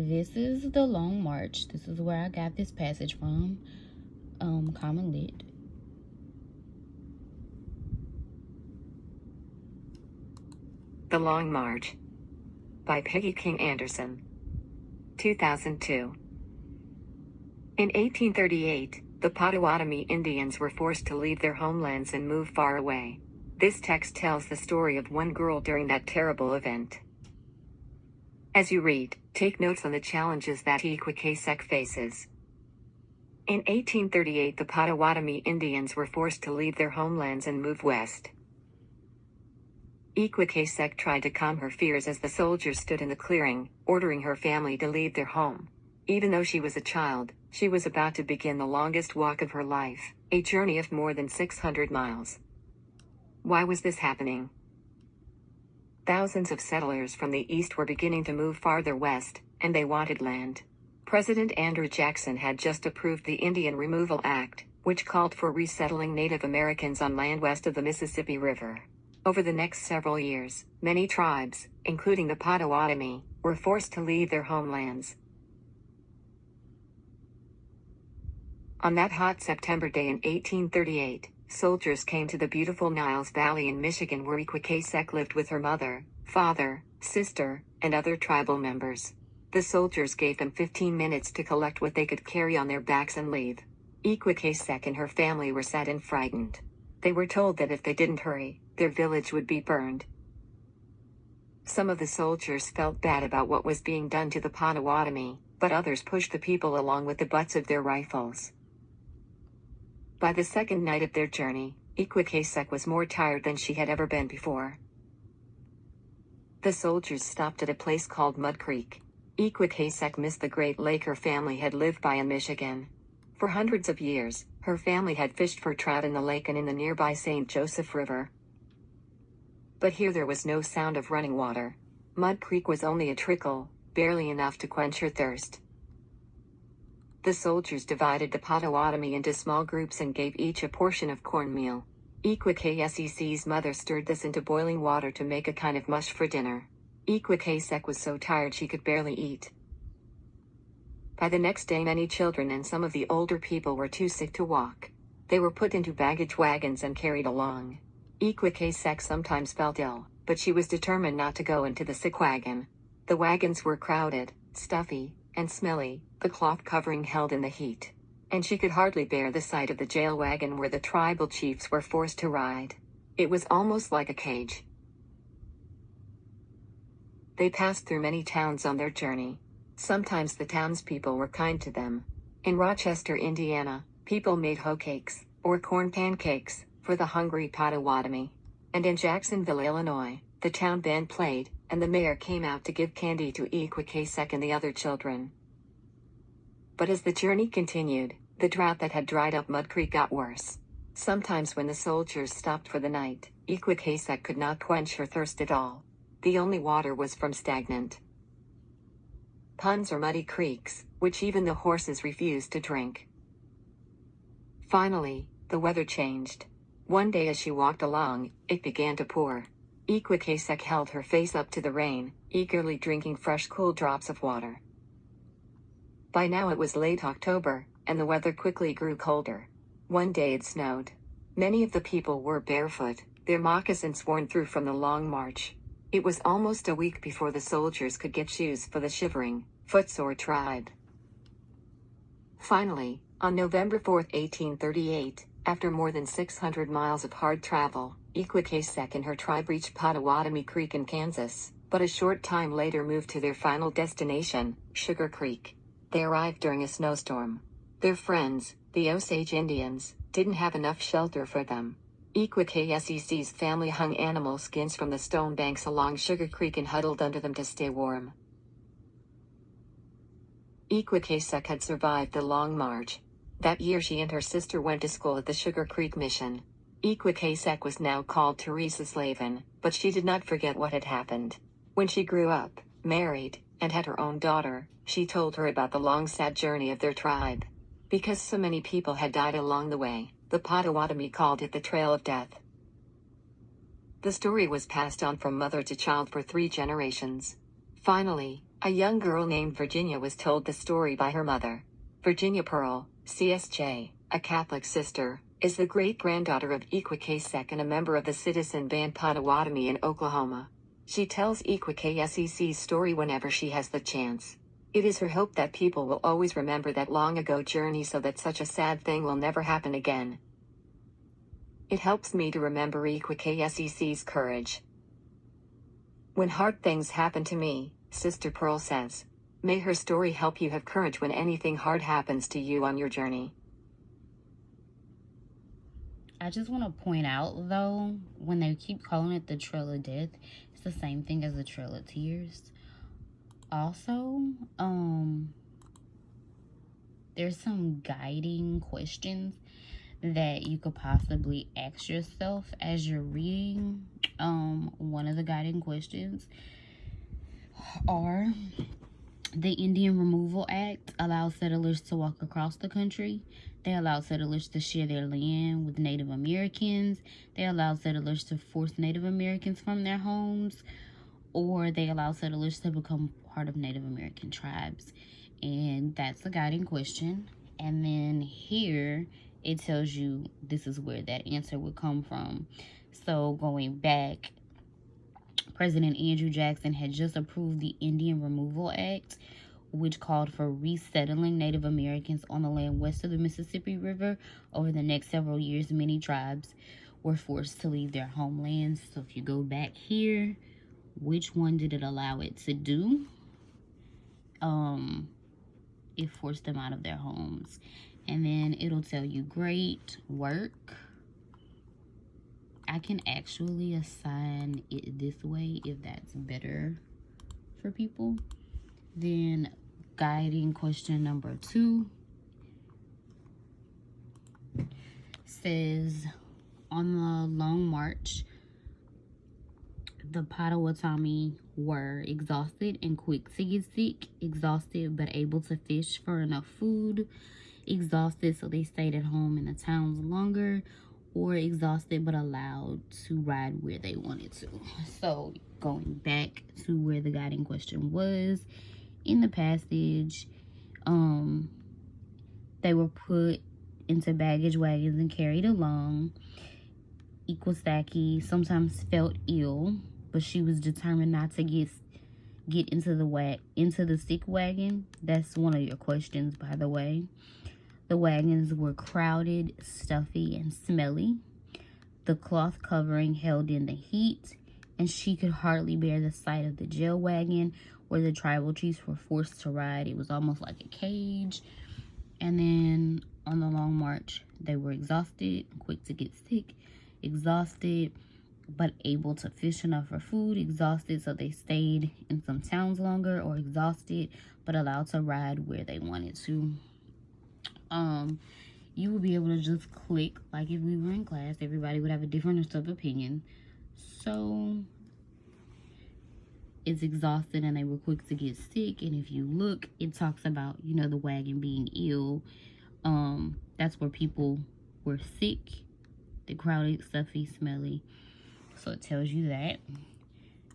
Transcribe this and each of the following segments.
This is the Long March. This is where I got this passage from, Common Lit. The Long March by Peggy King Anderson. 2002. In 1838, the Potawatomi Indians were forced to leave their homelands and move far away. This text tells the story of one girl during that terrible event. As you read, take notes on the challenges that Ikwikesek faces. In 1838, the Potawatomi Indians were forced to leave their homelands and move west. Ikwikesek tried to calm her fears as the soldiers stood in the clearing, ordering her family to leave their home. Even though she was a child, she was about to begin the longest walk of her life, a journey of more than 600 miles. Why was this happening? Thousands of settlers from the east were beginning to move farther west, and they wanted land. President Andrew Jackson had just approved the Indian Removal Act, which called for resettling Native Americans on land west of the Mississippi River. Over the next several years, many tribes, including the Potawatomi, were forced to leave their homelands. On that hot September day in 1838, soldiers came to the beautiful Niles Valley in Michigan where Ikwikesek lived with her mother, father, sister, and other tribal members. The soldiers gave them 15 minutes to collect what they could carry on their backs and leave. Ikwikesek and her family were sad and frightened. They were told that if they didn't hurry, their village would be burned. Some of the soldiers felt bad about what was being done to the Potawatomi, but others pushed the people along with the butts of their rifles. By the second night of their journey, Ikwikesek was more tired than she had ever been before. The soldiers stopped at a place called Mud Creek. Ikwikesek missed the great lake her family had lived by in Michigan. For hundreds of years, her family had fished for trout in the lake and in the nearby St. Joseph River. But here there was no sound of running water. Mud Creek was only a trickle, barely enough to quench her thirst. The soldiers divided the Potawatomi into small groups and gave each a portion of cornmeal. Ikwikesek's mother stirred this into boiling water to make a kind of mush for dinner. Ikwikesek was so tired she could barely eat. By the next day many children and some of the older people were too sick to walk. They were put into baggage wagons and carried along. Ikwikesek sometimes felt ill, but she was determined not to go into the sick wagon. The wagons were crowded, stuffy, and smelly, the cloth covering held in the heat. And she could hardly bear the sight of the jail wagon where the tribal chiefs were forced to ride. It was almost like a cage. They passed through many towns on their journey. Sometimes the townspeople were kind to them. In Rochester, Indiana, people made hoe cakes, or corn pancakes, for the hungry Potawatomi. And in Jacksonville, Illinois, the town band played, and the mayor came out to give candy to Ikwikesek and the other children. But as the journey continued, the drought that had dried up Mud Creek got worse. Sometimes when the soldiers stopped for the night, Ikwikesek could not quench her thirst at all. The only water was from stagnant ponds or muddy creeks, which even the horses refused to drink. Finally, the weather changed. One day as she walked along, it began to pour. Ikwikesek held her face up to the rain, eagerly drinking fresh cool drops of water. By now it was late October, and the weather quickly grew colder. One day it snowed. Many of the people were barefoot, their moccasins worn through from the long march. It was almost a week before the soldiers could get shoes for the shivering, footsore tribe. Finally, on November 4, 1838, after more than 600 miles of hard travel, Ikwikesek and her tribe reached Potawatomi Creek in Kansas, but a short time later moved to their final destination, Sugar Creek. They arrived during a snowstorm. Their friends, the Osage Indians, didn't have enough shelter for them. Ikwikesec's family hung animal skins from the stone banks along Sugar Creek and huddled under them to stay warm. Ikwikesek had survived the long march. That year she and her sister went to school at the Sugar Creek Mission. Ikwikesek was now called Teresa Slavin, but she did not forget what had happened. When she grew up, married, and had her own daughter, she told her about the long sad journey of their tribe. Because so many people had died along the way, the Potawatomi called it the Trail of Death. The story was passed on from mother to child for 3 generations. Finally, A young girl named Virginia was told the story by her mother. Virginia Pearl, CSJ, a Catholic sister, is the great-granddaughter of Ikwikesek and a member of the citizen band Potawatomi in Oklahoma. She tells Ikwikesec's story whenever she has the chance. It is her hope that people will always remember that long-ago journey so that such a sad thing will never happen again. It helps me to remember Ikwikesec's courage. When hard things happen to me, Sister Pearl says, may her story help you have courage when anything hard happens to you on your journey. I just want to point out, though, when they keep calling it the Trail of Death, it's the same thing as the Trail of Tears. Also, there's some guiding questions that you could possibly ask yourself as you're reading. One of the guiding questions are: the Indian Removal Act allows settlers to walk across the country. They allow settlers to share their land with Native Americans. They allow settlers to force Native Americans from their homes, or they allow settlers to become part of Native American tribes. And that's the guiding question. And then here it tells you this is where that answer would come from. So going back, President Andrew Jackson had just approved the Indian Removal Act, which called for resettling Native Americans on the land west of the Mississippi River. Over the next several years, many tribes were forced to leave their homelands. So if you go back here, which one did it allow it to do? It forced them out of their homes. And then it'll tell you, great work. I can actually assign it this way if that's better for people. Then guiding question number 2 says, on the long march, the Potawatomi were exhausted and quick to get sick, exhausted but able to fish for enough food, exhausted so they stayed at home in the towns longer, or exhausted but allowed to ride where they wanted to. So going back to where the guiding question was, in the passage, they were put into baggage wagons and carried along. Ikwasaki sometimes felt ill, but she was determined not to get into the sick wagon. That's one of your questions, by the way. The wagons were crowded, stuffy, and smelly. The cloth covering held in the heat, and she could hardly bear the sight of the jail wagon where the tribal chiefs were forced to ride. It was almost like a cage. And then on the long march, they were exhausted, quick to get sick, exhausted, but able to fish enough for food, exhausted so they stayed in some towns longer, or exhausted, but allowed to ride where they wanted to. You would be able to just click, like if we were in class, everybody would have a different sort of opinion. So it's exhausted and they were quick to get sick. And if you look, it talks about, the wagon being ill. That's where people were sick, the crowded, stuffy, smelly. So it tells you that.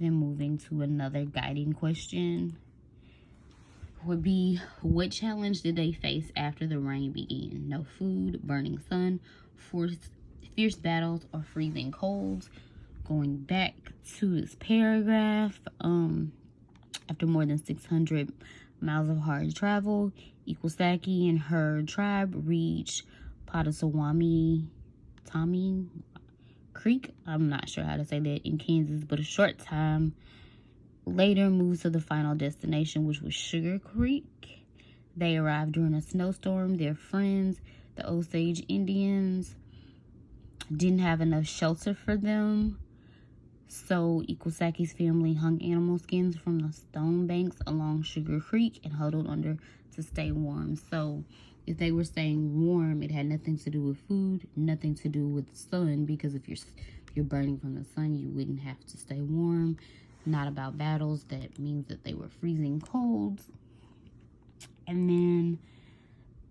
Then moving to another guiding question would be, what challenge did they face after the rain began? No food, burning sun, fierce battles, or freezing colds. Going back to this paragraph, after more than 600 miles of hard travel, Ikwasaki and her tribe reached Potawatomi Creek. I'm not sure how to say that in Kansas, but a short time later moved to the final destination, which was Sugar Creek. They arrived during a snowstorm. Their friends, the Osage Indians, didn't have enough shelter for them. So Ikwasaki's family hung animal skins from the stone banks along Sugar Creek and huddled under to stay warm. So if they were staying warm, it had nothing to do with food, nothing to do with the sun, because if you're burning from the sun, you wouldn't have to stay warm. Not about battles. That means that they were freezing colds. And then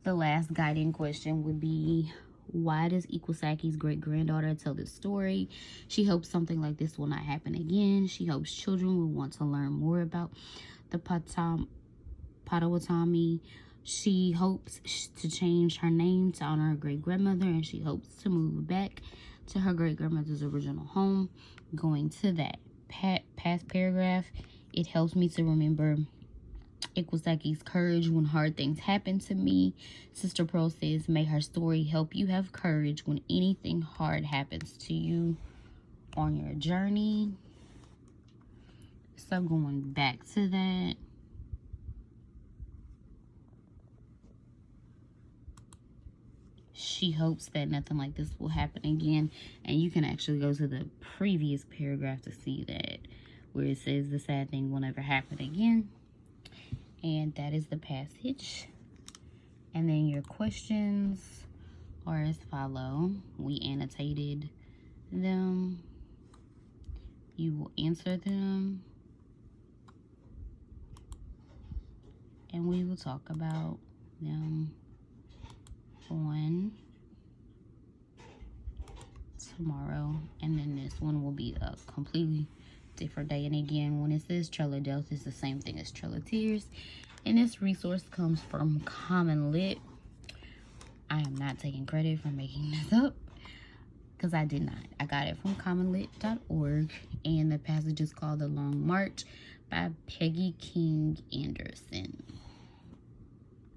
the last guiding question would be, why does Ikwasaki's great-granddaughter tell this story? She hopes something like this will not happen again. She hopes children will want to learn more about the Potawatomi. She hopes to change her name to honor her great-grandmother, and she hopes to move back to her great-grandmother's original home. Going to that past paragraph, it helps me to remember Ikwasaki's courage when hard things happen to me. Sister Pearl says, may her story help you have courage when anything hard happens to you on your journey. So going back to that, she hopes that nothing like this will happen again. And you can actually go to the previous paragraph to see that, where it says the sad thing will never happen again. And that is the passage. And then your questions are as follow. We annotated them. You will answer them. And we will talk about them on tomorrow. And then this one will be a completely different day. And again, when it says Trail of Death, it's the same thing as Trail of Tears. And this resource comes from Common Lit. I am not taking credit for making this up, because I did not. I got it from commonlit.org. And the passage is called The Long March by Peggy King Anderson.